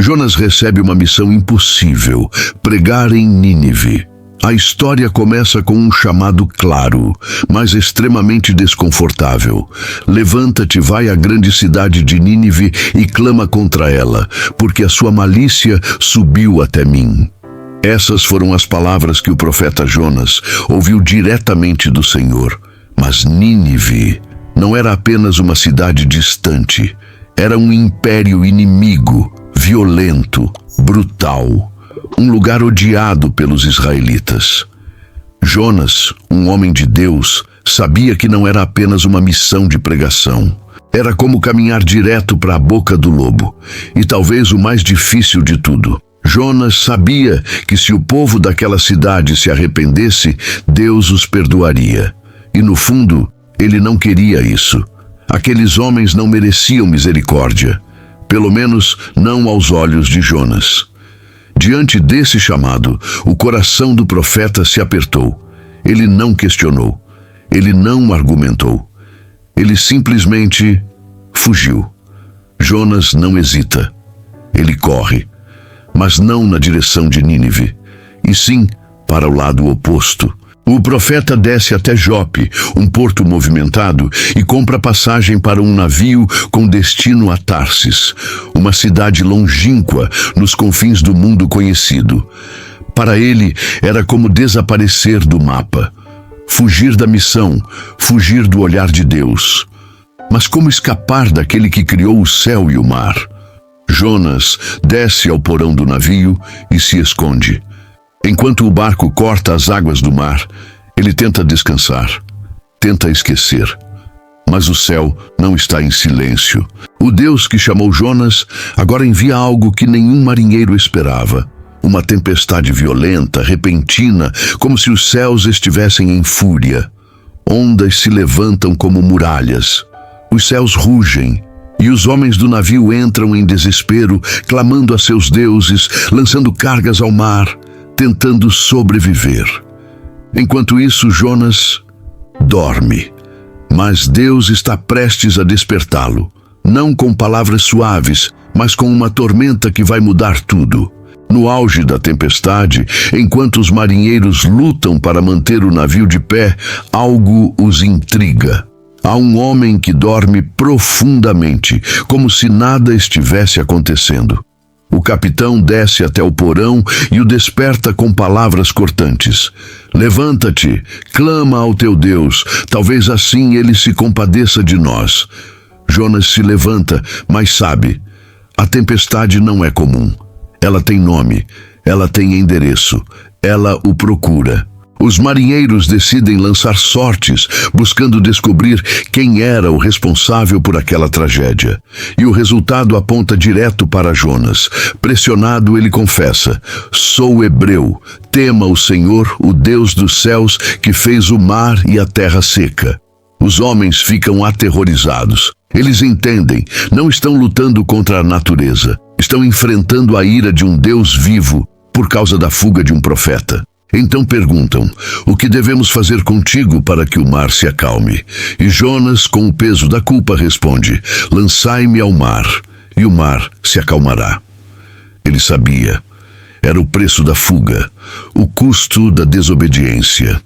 Jonas recebe uma missão impossível: pregar em Nínive. A história começa com um chamado claro, mas extremamente desconfortável. Levanta-te, vai à grande cidade de Nínive e clama contra ela, porque a sua malícia subiu até mim. Essas foram as palavras que o profeta Jonas ouviu diretamente do Senhor. Mas Nínive não era apenas uma cidade distante, era um império inimigo, violento, brutal. Um lugar odiado pelos israelitas. Jonas, um homem de Deus, sabia que não era apenas uma missão de pregação. Era como caminhar direto para a boca do lobo. E talvez o mais difícil de tudo. Jonas sabia que se o povo daquela cidade se arrependesse, Deus os perdoaria. E no fundo, ele não queria isso. Aqueles homens não mereciam misericórdia. Pelo menos não aos olhos de Jonas. Diante desse chamado, o coração do profeta se apertou. Ele não questionou. Ele não argumentou. Ele simplesmente fugiu. Jonas não hesita. Ele corre. Mas não na direção de Nínive, e sim para o lado oposto. O profeta desce até Jope, um porto movimentado, e compra passagem para um navio com destino a Tarsis, uma cidade longínqua nos confins do mundo conhecido. Para ele, era como desaparecer do mapa, fugir da missão, fugir do olhar de Deus. Mas como escapar daquele que criou o céu e o mar? Jonas desce ao porão do navio e se esconde. Enquanto o barco corta as águas do mar, ele tenta descansar, tenta esquecer. Mas o céu não está em silêncio. O Deus que chamou Jonas agora envia algo que nenhum marinheiro esperava. Uma tempestade violenta, repentina, como se os céus estivessem em fúria. Ondas se levantam como muralhas. Os céus rugem. E os homens do navio entram em desespero, clamando a seus deuses, lançando cargas ao mar, tentando sobreviver. Enquanto isso, Jonas dorme. Mas Deus está prestes a despertá-lo. Não com palavras suaves, mas com uma tormenta que vai mudar tudo. No auge da tempestade, enquanto os marinheiros lutam para manter o navio de pé, algo os intriga. Há um homem que dorme profundamente, como se nada estivesse acontecendo. O capitão desce até o porão e o desperta com palavras cortantes. Levanta-te, clama ao teu Deus, talvez assim ele se compadeça de nós. Jonas se levanta, mas sabe, a tempestade não é comum. Ela tem nome, ela tem endereço, ela o procura. Os marinheiros decidem lançar sortes, buscando descobrir quem era o responsável por aquela tragédia. E o resultado aponta direto para Jonas. Pressionado, ele confessa: sou hebreu, tema o Senhor, o Deus dos céus, que fez o mar e a terra seca. Os homens ficam aterrorizados. Eles entendem, não estão lutando contra a natureza. Estão enfrentando a ira de um Deus vivo por causa da fuga de um profeta. Então perguntam: o que devemos fazer contigo para que o mar se acalme? E Jonas, com o peso da culpa, responde: lançai-me ao mar, e o mar se acalmará. Ele sabia. Era o preço da fuga, o custo da desobediência.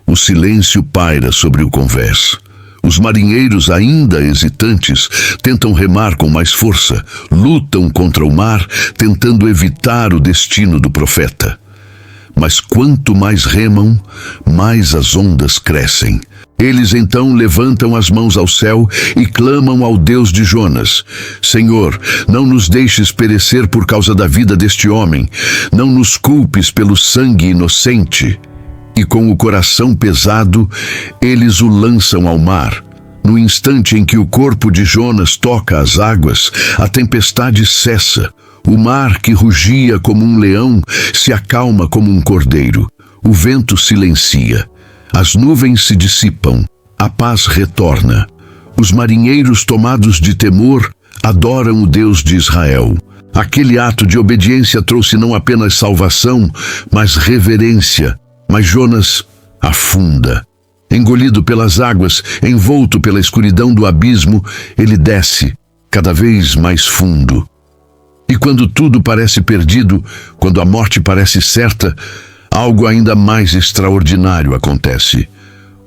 O silêncio paira sobre o convés. Os marinheiros, ainda hesitantes, tentam remar com mais força, lutam contra o mar, tentando evitar o destino do profeta. Mas quanto mais remam, mais as ondas crescem. Eles então levantam as mãos ao céu e clamam ao Deus de Jonas: Senhor, não nos deixes perecer por causa da vida deste homem. Não nos culpes pelo sangue inocente. E com o coração pesado, eles o lançam ao mar. No instante em que o corpo de Jonas toca as águas, a tempestade cessa. O mar, que rugia como um leão, se acalma como um cordeiro. O vento silencia. As nuvens se dissipam. A paz retorna. Os marinheiros, tomados de temor, adoram o Deus de Israel. Aquele ato de obediência trouxe não apenas salvação, mas reverência. Mas Jonas afunda. Engolido pelas águas, envolto pela escuridão do abismo, ele desce, cada vez mais fundo. E quando tudo parece perdido, quando a morte parece certa, algo ainda mais extraordinário acontece.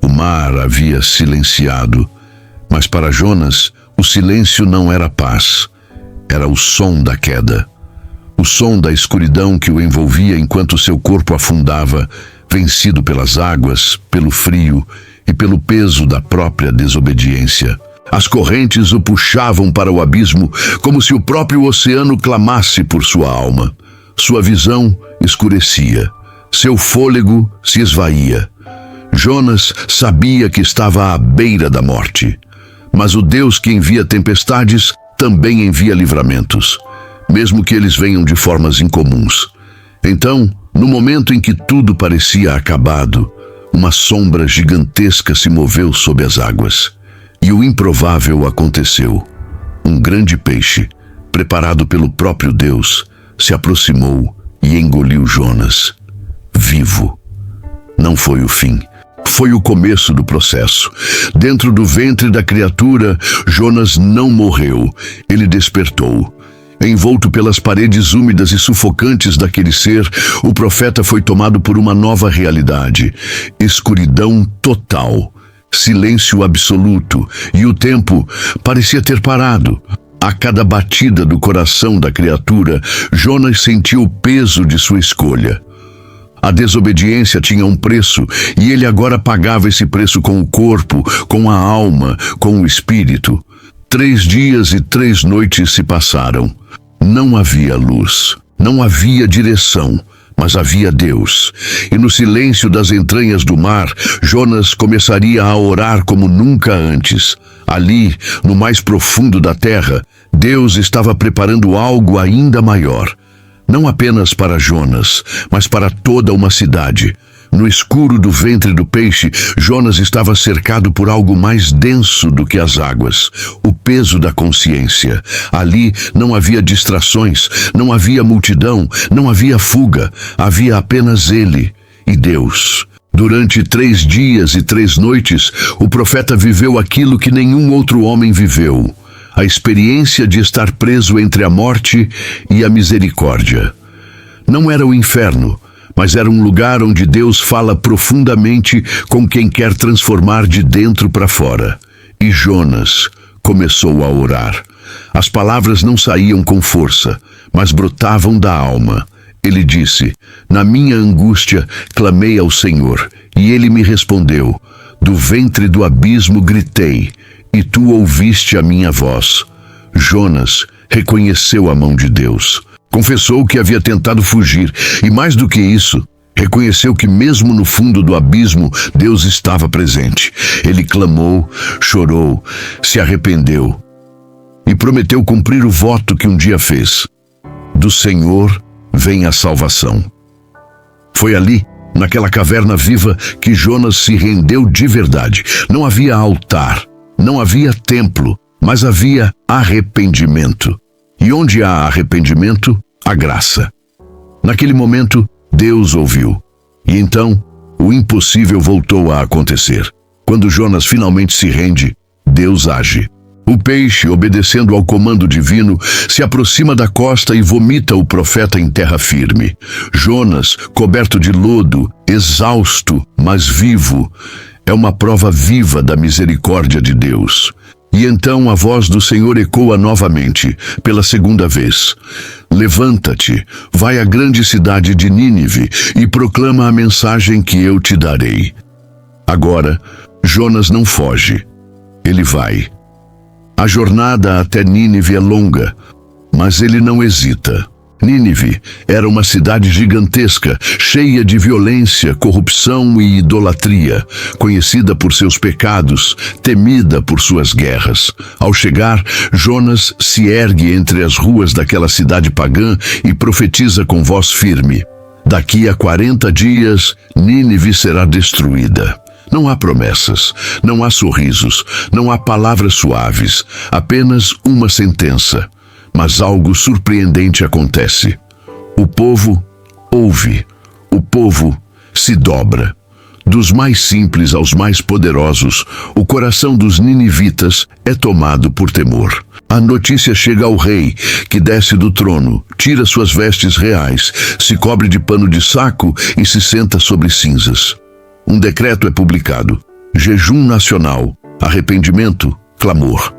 O mar havia silenciado, mas para Jonas, o silêncio não era paz, era o som da queda. O som da escuridão que o envolvia enquanto seu corpo afundava, vencido pelas águas, pelo frio e pelo peso da própria desobediência. As correntes o puxavam para o abismo, como se o próprio oceano clamasse por sua alma. Sua visão escurecia, seu fôlego se esvaía. Jonas sabia que estava à beira da morte. Mas o Deus que envia tempestades também envia livramentos, mesmo que eles venham de formas incomuns. Então, no momento em que tudo parecia acabado, uma sombra gigantesca se moveu sob as águas. E o improvável aconteceu. Um grande peixe, preparado pelo próprio Deus, se aproximou e engoliu Jonas, vivo. Não foi o fim. Foi o começo do processo. Dentro do ventre da criatura, Jonas não morreu. Ele despertou. Envolto pelas paredes úmidas e sufocantes daquele ser, o profeta foi tomado por uma nova realidade. Escuridão total. Silêncio absoluto, e o tempo parecia ter parado. A cada batida do coração da criatura, Jonas sentiu o peso de sua escolha. A desobediência tinha um preço, e ele agora pagava esse preço com o corpo, com a alma, com o espírito. 3 dias e 3 noites se passaram. Não havia luz, não havia direção, mas havia Deus. E no silêncio das entranhas do mar, Jonas começaria a orar como nunca antes. Ali, no mais profundo da terra, Deus estava preparando algo ainda maior. Não apenas para Jonas, mas para toda uma cidade. No escuro do ventre do peixe, Jonas estava cercado por algo mais denso do que as águas, o peso da consciência. Ali não havia distrações, não havia multidão, não havia fuga, havia apenas ele e Deus. Durante 3 dias e 3 noites, o profeta viveu aquilo que nenhum outro homem viveu: a experiência de estar preso entre a morte e a misericórdia. Não era o inferno, mas era um lugar onde Deus fala profundamente com quem quer transformar de dentro para fora. E Jonas começou a orar. As palavras não saíam com força, mas brotavam da alma. Ele disse: "Na minha angústia clamei ao Senhor, e Ele me respondeu. Do ventre do abismo gritei, e tu ouviste a minha voz." Jonas reconheceu a mão de Deus. Confessou que havia tentado fugir, e mais do que isso, reconheceu que mesmo no fundo do abismo, Deus estava presente. Ele clamou, chorou, se arrependeu e prometeu cumprir o voto que um dia fez: "Do Senhor vem a salvação." Foi ali, naquela caverna viva, que Jonas se rendeu de verdade. Não havia altar, não havia templo, mas havia arrependimento. E onde há arrependimento, há graça. Naquele momento, Deus ouviu. E então, o impossível voltou a acontecer. Quando Jonas finalmente se rende, Deus age. O peixe, obedecendo ao comando divino, se aproxima da costa e vomita o profeta em terra firme. Jonas, coberto de lodo, exausto, mas vivo, é uma prova viva da misericórdia de Deus. E então a voz do Senhor ecoa novamente, pela 2ª vez: "Levanta-te, vai à grande cidade de Nínive e proclama a mensagem que eu te darei." Agora, Jonas não foge, ele vai. A jornada até Nínive é longa, mas ele não hesita. Nínive era uma cidade gigantesca, cheia de violência, corrupção e idolatria, conhecida por seus pecados, temida por suas guerras. Ao chegar, Jonas se ergue entre as ruas daquela cidade pagã e profetiza com voz firme: "Daqui a 40 dias, Nínive será destruída." Não há promessas, não há sorrisos, não há palavras suaves, apenas uma sentença. Mas algo surpreendente acontece. O povo ouve, o povo se dobra. Dos mais simples aos mais poderosos, o coração dos ninivitas é tomado por temor. A notícia chega ao rei, que desce do trono, tira suas vestes reais, se cobre de pano de saco e se senta sobre cinzas. Um decreto é publicado: jejum nacional, arrependimento, clamor.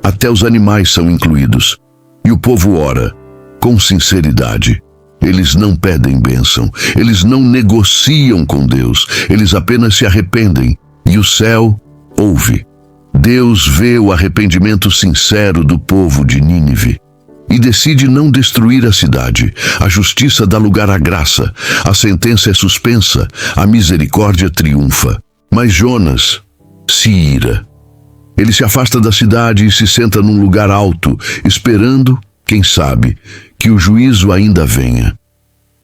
Até os animais são incluídos. E o povo ora, com sinceridade. Eles não pedem bênção, eles não negociam com Deus, eles apenas se arrependem, e o céu ouve. Deus vê o arrependimento sincero do povo de Nínive e decide não destruir a cidade. A justiça dá lugar à graça, a sentença é suspensa, a misericórdia triunfa. Mas Jonas se ira. Ele se afasta da cidade e se senta num lugar alto, esperando, quem sabe, que o juízo ainda venha.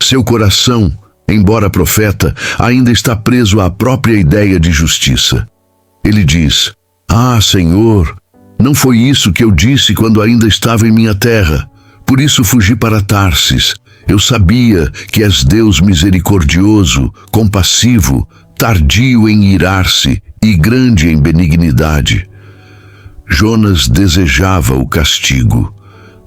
Seu coração, embora profeta, ainda está preso à própria ideia de justiça. Ele diz: "Ah, Senhor, não foi isso que eu disse quando ainda estava em minha terra. Por isso fugi para Tarsis. Eu sabia que és Deus misericordioso, compassivo, tardio em irar-se e grande em benignidade." Jonas desejava o castigo,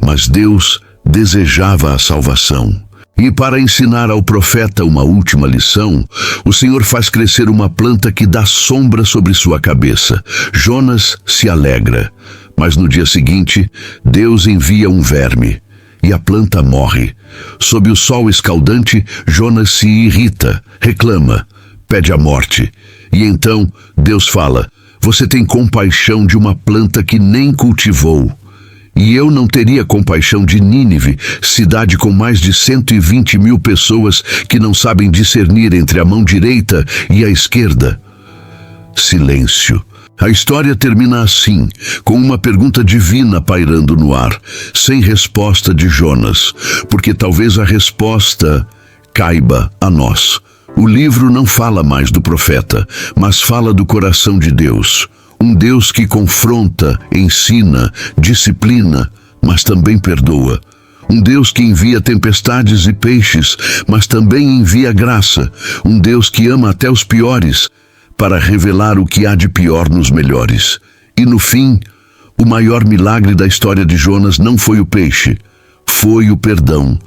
mas Deus desejava a salvação. E para ensinar ao profeta uma última lição, o Senhor faz crescer uma planta que dá sombra sobre sua cabeça. Jonas se alegra, mas no dia seguinte, Deus envia um verme e a planta morre. Sob o sol escaldante, Jonas se irrita, reclama, pede a morte. E então Deus fala: "Você tem compaixão de uma planta que nem cultivou. E eu não teria compaixão de Nínive, cidade com mais de 120 mil pessoas que não sabem discernir entre a mão direita e a esquerda." Silêncio. A história termina assim, com uma pergunta divina pairando no ar, sem resposta de Jonas, porque talvez a resposta caiba a nós. O livro não fala mais do profeta, mas fala do coração de Deus. Um Deus que confronta, ensina, disciplina, mas também perdoa. Um Deus que envia tempestades e peixes, mas também envia graça. Um Deus que ama até os piores, para revelar o que há de pior nos melhores. E no fim, o maior milagre da história de Jonas não foi o peixe, foi o perdão.